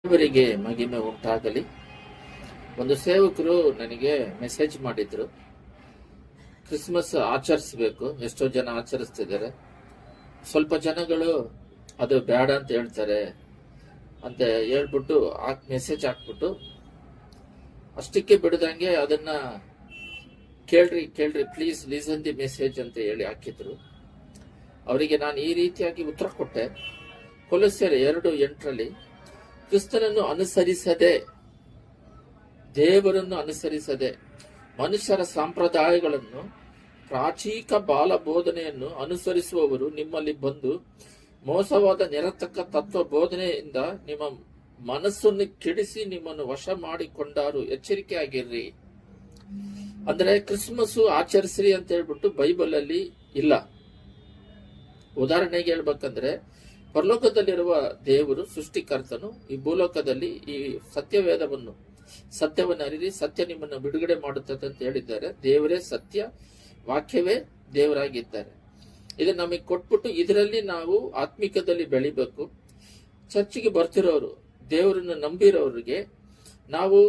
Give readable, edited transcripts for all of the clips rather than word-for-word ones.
ದೇವರಿಗೆ ಮಹಿಮೆ ಉಂಟಾಗಲಿ. ಒಂದು ಸೇವಕರು ನನಗೆ ಮೆಸೇಜ್ ಮಾಡಿದ್ರು, ಕ್ರಿಸ್ಮಸ್ ಆಚರಿಸಬೇಕು, ಎಷ್ಟೋ ಜನ ಆಚರಿಸ್ತಿದ್ದಾರೆ, ಸ್ವಲ್ಪ ಜನಗಳು ಅದು ಬೇಡ ಅಂತ ಹೇಳ್ತಾರೆ ಅಂತ ಹೇಳ್ಬಿಟ್ಟು ಮೆಸೇಜ್ ಹಾಕ್ಬಿಟ್ಟು ಅಷ್ಟಕ್ಕೆ ಬಿಡದಂಗೆ ಅದನ್ನ ಕೇಳ್ರಿ ಪ್ಲೀಸ್ ಲಿಸನ್ ದಿ ಮೆಸೇಜ್ ಅಂತ ಹೇಳಿ ಹಾಕಿದ್ರು. ಅವರಿಗೆ ನಾನು ಈ ರೀತಿಯಾಗಿ ಉತ್ತರ ಕೊಟ್ಟೆ. ಕೊಲೊಸ್ಯರು 2:8 ಕ್ರಿಸ್ತನನ್ನು ಅನುಸರಿಸದೆ, ದೇವರನ್ನು ಅನುಸರಿಸದೆ, ಮನುಷ್ಯರ ಸಂಪ್ರದಾಯಗಳನ್ನು, ಪ್ರಾಚೀಕ ಬಾಲ ಬೋಧನೆಯನ್ನು ಅನುಸರಿಸುವವರು ನಿಮ್ಮಲ್ಲಿ ಬಂದು ಮೋಸವಾದ ನಿರರ್ಥಕ ತತ್ವ ಬೋಧನೆಯಿಂದ ನಿಮ್ಮ ಮನಸ್ಸನ್ನು ಕೆಡಿಸಿ ನಿಮ್ಮನ್ನು ವಶ ಮಾಡಿಕೊಂಡಾರು, ಎಚ್ಚರಿಕೆ ಆಗಿರ್ರಿ. ಅಂದ್ರೆ ಕ್ರಿಸ್ಮಸ್ ಆಚರಿಸ್ರಿ ಅಂತ ಹೇಳ್ಬಿಟ್ಟು ಬೈಬಲ್ ಅಲ್ಲಿ ಇಲ್ಲ. ಉದಾಹರಣೆಗೆ ಹೇಳ್ಬೇಕಂದ್ರೆ, ಪರಲೋಕದಲ್ಲಿರುವ ದೇವರು ಸೃಷ್ಟಿಕರ್ತನು ಈ ಭೂಲೋಕದಲ್ಲಿ ಈ ಸತ್ಯವನ್ನು ಅರಿರಿ, ಸತ್ಯ ನಿಮ್ಮನ್ನು ಬಿಡುಗಡೆ ಮಾಡುತ್ತದೆ ಅಂತ ಹೇಳಿದ್ದಾರೆ. ದೇವರೇ ಸತ್ಯ, ವಾಕ್ಯವೇ ದೇವರಾಗಿದ್ದಾರೆ. ಇದನ್ನ ನಮಗೆ ಕೊಟ್ಬಿಟ್ಟು ಇದರಲ್ಲಿ ನಾವು ಆತ್ಮಿಕದಲ್ಲಿ ಬೆಳಿಬೇಕು. ಚರ್ಚಿಗೆ ಬರ್ತಿರೋರು, ದೇವರನ್ನು ನಂಬಿರೋರಿಗೆ ನಾವು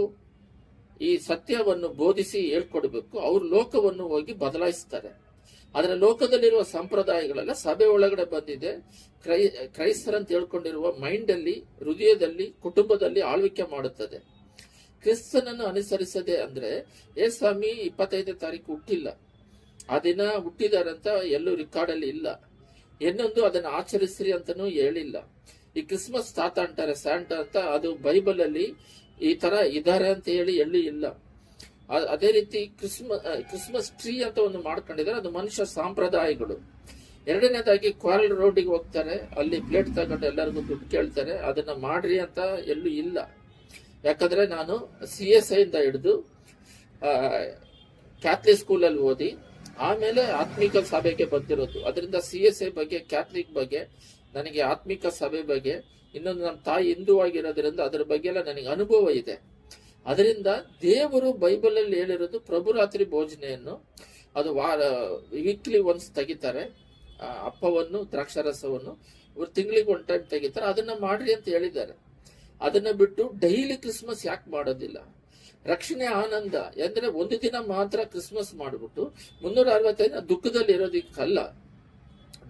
ಈ ಸತ್ಯವನ್ನು ಬೋಧಿಸಿ ಹೇಳ್ಕೊಡ್ಬೇಕು. ಅವರು ಲೋಕವನ್ನು ಹೋಗಿ ಬದಲಾಯಿಸ್ತಾರೆ. ಆದ್ರೆ ಲೋಕದಲ್ಲಿರುವ ಸಂಪ್ರದಾಯಗಳೆಲ್ಲ ಸಭೆ ಒಳಗಡೆ ಬಂದಿದೆ. ಕ್ರೈಸ್ತರಂತ ಹೇಳ್ಕೊಂಡಿರುವ ಮೈಂಡ್ ಅಲ್ಲಿ, ಹೃದಯದಲ್ಲಿ, ಕುಟುಂಬದಲ್ಲಿ ಆಳ್ವಿಕೆ ಮಾಡುತ್ತದೆ. ಕ್ರಿಸ್ತನನ್ನು ಅನುಸರಿಸದೆ ಅಂದ್ರೆ, ಸ್ವಾಮಿ 25ನೇ ತಾರೀಕು ಹುಟ್ಟಿಲ್ಲ, ಆ ದಿನ ಹುಟ್ಟಿದಾರಂತ ಎಲ್ಲೂ ರೆಕಾರ್ಡ್ ಅಲ್ಲಿ ಇಲ್ಲ. ಇನ್ನೊಂದು ಅದನ್ನ ಆಚರಿಸ್ರಿ ಅಂತಾನೂ ಹೇಳಿಲ್ಲ. ಈ ಕ್ರಿಸ್ಮಸ್ ತಾತ ಅಂತಾರೆ, ಸ್ಯಾಂಟಾ ಅಂತ, ಅದು ಬೈಬಲ್ ಅಲ್ಲಿ ಈ ತರ ಇದಾರೆ ಅಂತ ಹೇಳಿ ಎಲ್ಲೂ ಇಲ್ಲ. ಅದೇ ರೀತಿ ಕ್ರಿಸ್ಮಸ್ ಟ್ರೀ ಅಂತ ಒಂದು ಮಾಡ್ಕೊಂಡಿದ್ದಾರೆ, ಅದು ಮನುಷ್ಯ ಸಂಪ್ರದಾಯಗಳು. ಎರಡನೇದಾಗಿ ಕ್ವಾರಲ್ ರೋಡಿಗೆ ಹೋಗ್ತಾರೆ, ಅಲ್ಲಿ ಪ್ಲೇಟ್ ತಗೊಂಡು ಎಲ್ಲರಿಗೂ ದುಡ್ಡು ಕೇಳ್ತಾರೆ, ಅದನ್ನ ಮಾಡ್ರಿ ಅಂತ ಎಲ್ಲೂ ಇಲ್ಲ. ಯಾಕಂದ್ರೆ ನಾನು CSI ಇಂದ ಹಿಡಿದು ಕ್ಯಾಥಲಿಕ್ ಸ್ಕೂಲಲ್ಲಿ ಓದಿ ಆಮೇಲೆ ಆತ್ಮಿಕ ಸಭೆಗೆ ಬಂದಿರೋದು. ಅದರಿಂದ CSI ಬಗ್ಗೆ, ಕ್ಯಾಥಲಿಕ್ ಬಗ್ಗೆ, ನನಗೆ ಆತ್ಮಿಕ ಸಭೆ ಬಗ್ಗೆ, ಇನ್ನೊಂದು ನಮ್ಮ ತಾಯಿ ಹಿಂದೂ ಆಗಿರೋದ್ರಿಂದ ಅದರ ಬಗ್ಗೆ ಎಲ್ಲ ನನಗೆ ಅನುಭವ ಇದೆ. ಅದರಿಂದ ದೇವರು ಬೈಬಲ್ ಅಲ್ಲಿ ಹೇಳಿರೋದು ಪ್ರಭುರಾತ್ರಿ ಭೋಜನೆಯನ್ನು ಅದು ವೀಕ್ಲಿ ಒನ್ಸ್ ತೆಗಿತಾರೆ, ಅಪ್ಪವನ್ನು, ದ್ರಾಕ್ಷಾರಸವನ್ನು ಇವ್ರು ತಿಂಗಳಿಗೆ 1 ಟೈಮ್ ತೆಗಿತಾರೆ. ಅದನ್ನ ಮಾಡ್ರಿ ಅಂತ ಹೇಳಿದ್ದಾರೆ. ಅದನ್ನ ಬಿಟ್ಟು ಡೈಲಿ ಕ್ರಿಸ್ಮಸ್ ಯಾಕೆ ಮಾಡೋದಿಲ್ಲ? ರಕ್ಷಣೆ ಆನಂದ ಅಂದ್ರೆ ಒಂದು ದಿನ ಮಾತ್ರ ಕ್ರಿಸ್ಮಸ್ ಮಾಡ್ಬಿಟ್ಟು 365 ದುಃಖದಲ್ಲಿ ಇರೋದಿಕ್ಕಲ್ಲ.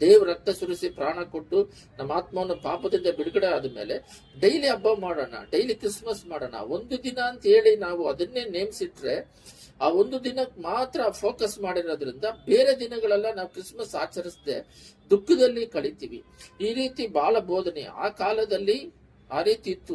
ದೇವ್ರ ರಕ್ತ ಸುರಿಸಿ ಪ್ರಾಣ ಕೊಟ್ಟು ನಮ್ಮ ಆತ್ಮವನ್ನು ಪಾಪದಿಂದ ಬಿಡುಗಡೆ ಆದ್ಮೇಲೆ ಡೈಲಿ ಹಬ್ಬ ಮಾಡೋಣ, ಡೈಲಿ ಕ್ರಿಸ್ಮಸ್ ಮಾಡೋಣ. ಒಂದು ದಿನ ಅಂತ ಹೇಳಿ ನಾವು ಅದನ್ನೇ ನೇಮಿಸಿಟ್ರೆ ಆ ಒಂದು ದಿನಕ್ಕೆ ಮಾತ್ರ ಫೋಕಸ್ ಮಾಡಿರೋದ್ರಿಂದ ಬೇರೆ ದಿನಗಳೆಲ್ಲ ನಾವು ಕ್ರಿಸ್ಮಸ್ ಆಚರಿಸದೆ ದುಃಖದಲ್ಲಿ ಕಳಿತೀವಿ. ಈ ರೀತಿ ಬಾಳ ಬೋಧನೆ ಆ ಕಾಲದಲ್ಲಿ ಆ ರೀತಿ ಇತ್ತು.